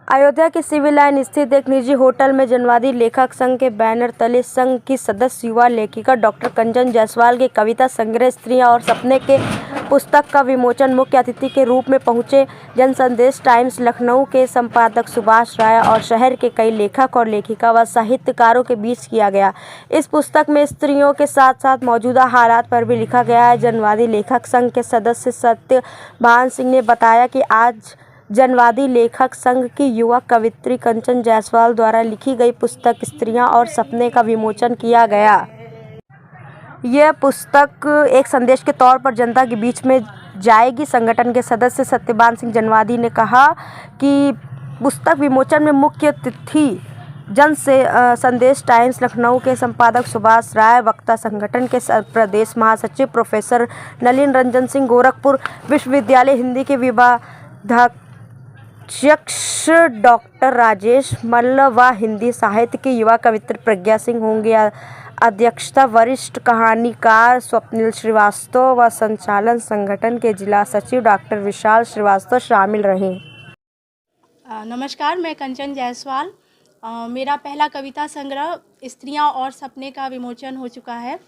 अयोध्या के civil line स्थित एक निजी होटल में जनवादी लेखक संघ के बैनर तले संघ की सदस्य युवा लेखिका डॉक्टर कंचन जायसवाल के कविता संग्रह स्त्रियां और सपने के पुस्तक का विमोचन मुख्य अतिथि के रूप में पहुंचे जनसंदेश टाइम्स लखनऊ के संपादक सुभाष राय और शहर के कई लेखक और लेखिका व साहित्यकारों के बीच किया गया। इस पुस्तक में स्त्रियों के साथ साथ मौजूदा हालात पर भी लिखा गया है। जनवादी लेखक संघ के सदस्य सत्यभान सिंह ने बताया कि आज जनवादी लेखक संघ की युवा कवित्री कंचन जायसवाल द्वारा लिखी गई पुस्तक स्त्रियां और सपने का विमोचन किया गया। यह पुस्तक एक संदेश के तौर पर जनता के बीच में जाएगी। संगठन के सदस्य सत्यभान सिंह जनवादी ने कहा कि पुस्तक विमोचन में मुख्य अतिथि संदेश टाइम्स लखनऊ के संपादक सुभाष राय, वक्ता संगठन के प्रदेश महासचिव प्रोफेसर नलिन रंजन सिंह, गोरखपुर विश्वविद्यालय हिंदी के विभागाध्यक्ष डॉक्टर राजेश मल्ल व हिंदी साहित्य की युवा कवित्री प्रज्ञा सिंह होंगे। अध्यक्षता वरिष्ठ कहानीकार स्वप्निल श्रीवास्तव व संचालन संगठन के जिला सचिव डॉक्टर विशाल श्रीवास्तव शामिल रहे। नमस्कार, मैं कंचन जायसवाल। मेरा पहला कविता संग्रह स्त्रियां और सपने का विमोचन हो चुका है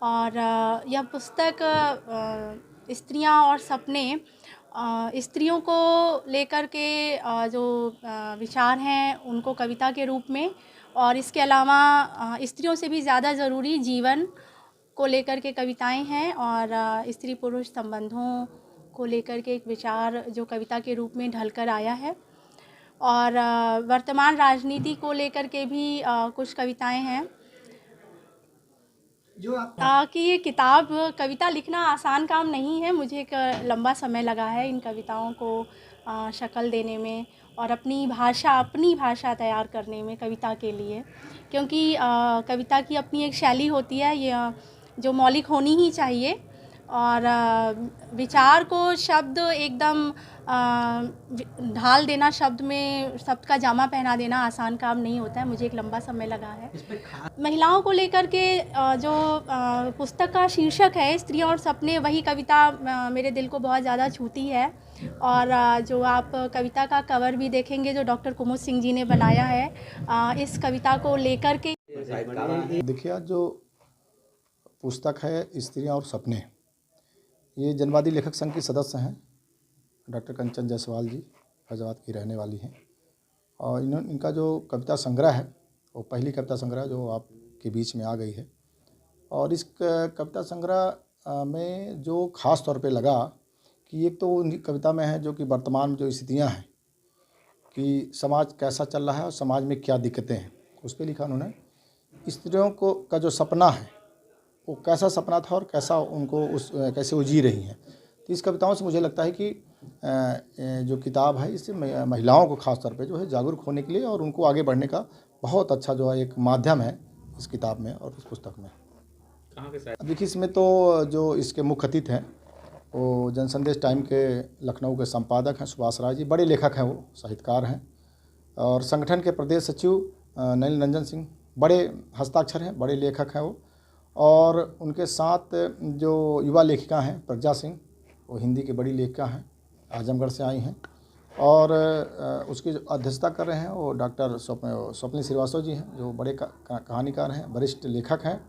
और यह पुस्तक स्त्रियां और सपने स्त्रियों को लेकर के जो विचार हैं उनको कविता के रूप में, और इसके अलावा स्त्रियों से भी ज़्यादा ज़रूरी जीवन को लेकर के कविताएं हैं और स्त्री पुरुष संबंधों को लेकर के एक विचार जो कविता के रूप में ढलकर आया है, और वर्तमान राजनीति को लेकर के भी कुछ कविताएं हैं। कि ये कविता लिखना आसान काम नहीं है। मुझे एक लंबा समय लगा है इन कविताओं को शक्ल देने में और अपनी भाषा तैयार करने में कविता के लिए, क्योंकि कविता की अपनी एक शैली होती है ये जो मौलिक होनी ही चाहिए, और विचार को शब्द एकदम ढाल देना, शब्द का जामा पहना देना आसान काम नहीं होता है। मुझे एक लंबा समय लगा है। महिलाओं को लेकर के जो पुस्तक का शीर्षक है स्त्रियां और सपने, वही कविता मेरे दिल को बहुत ज़्यादा छूती है। और जो आप कविता का कवर भी देखेंगे जो डॉक्टर कुमुद सिंह जी ने बनाया है इस कविता को लेकर के। देखिए, आज जो पुस्तक है स्त्रियां और सपने, ये जनवादी लेखक संघ की सदस्य हैं डॉक्टर कंचन जायसवाल जी, फैजाबाद की रहने वाली हैं, और इनका जो कविता संग्रह है वो पहली कविता संग्रह जो आपके बीच में आ गई है। और इस कविता संग्रह में जो ख़ास तौर पे लगा कि एक तो उनकी कविता में है जो कि वर्तमान में जो स्थितियाँ हैं कि समाज कैसा चल रहा है और समाज में क्या दिक्कतें हैं, उस पर लिखा उन्होंने। स्त्रियों को का जो सपना है वो कैसा सपना था और कैसा उनको कैसे वो जी रही हैं। तो इस कविताओं से मुझे लगता है कि जो किताब है इससे महिलाओं को ख़ास तौर पे जो है जागरूक होने के लिए और उनको आगे बढ़ने का बहुत अच्छा जो है एक माध्यम है इस किताब में और इस पुस्तक में। देखिए, इसमें तो जो इसके मुख्य अतिथि हैं वो जनसंदेश टाइम के लखनऊ के संपादक हैं सुभाष राय जी, बड़े लेखक हैं, वो साहित्यकार हैं, और संगठन के प्रदेश सचिव नलिन रंजन सिंह, बड़े हस्ताक्षर हैं, बड़े लेखक हैं वो। और उनके साथ जो युवा लेखिका हैं प्रज्ञा सिंह, वो हिंदी की बड़ी लेखिका हैं, आजमगढ़ से आई हैं, और उसकी जो अध्यक्षता कर रहे हैं वो डॉक्टर स्वप्निल श्रीवास्तव जी हैं जो बड़े कहानीकार हैं, वरिष्ठ लेखक हैं।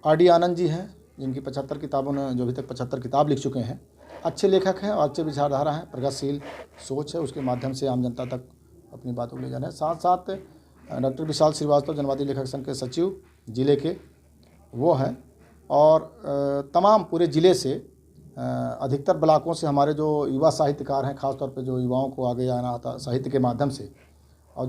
आर.डी. आनंद जी हैं जिनकी 75 किताबों ने जो अभी तक 75 किताब लिख चुके हैं, अच्छे लेखक हैं और अच्छे विचारधारा हैं, प्रगतिशील सोच है, उसके माध्यम से आम जनता तक अपनी बातों को ले जाना है। साथ साथ डॉक्टर विशाल श्रीवास्तव जनवादी लेखक संघ के सचिव जिले के वो हैं, और तमाम पूरे ज़िले से अधिकतर ब्लॉकों से हमारे जो युवा साहित्यकार हैं, ख़ासतौर पे जो युवाओं को आगे आना आता साहित्य के माध्यम से, और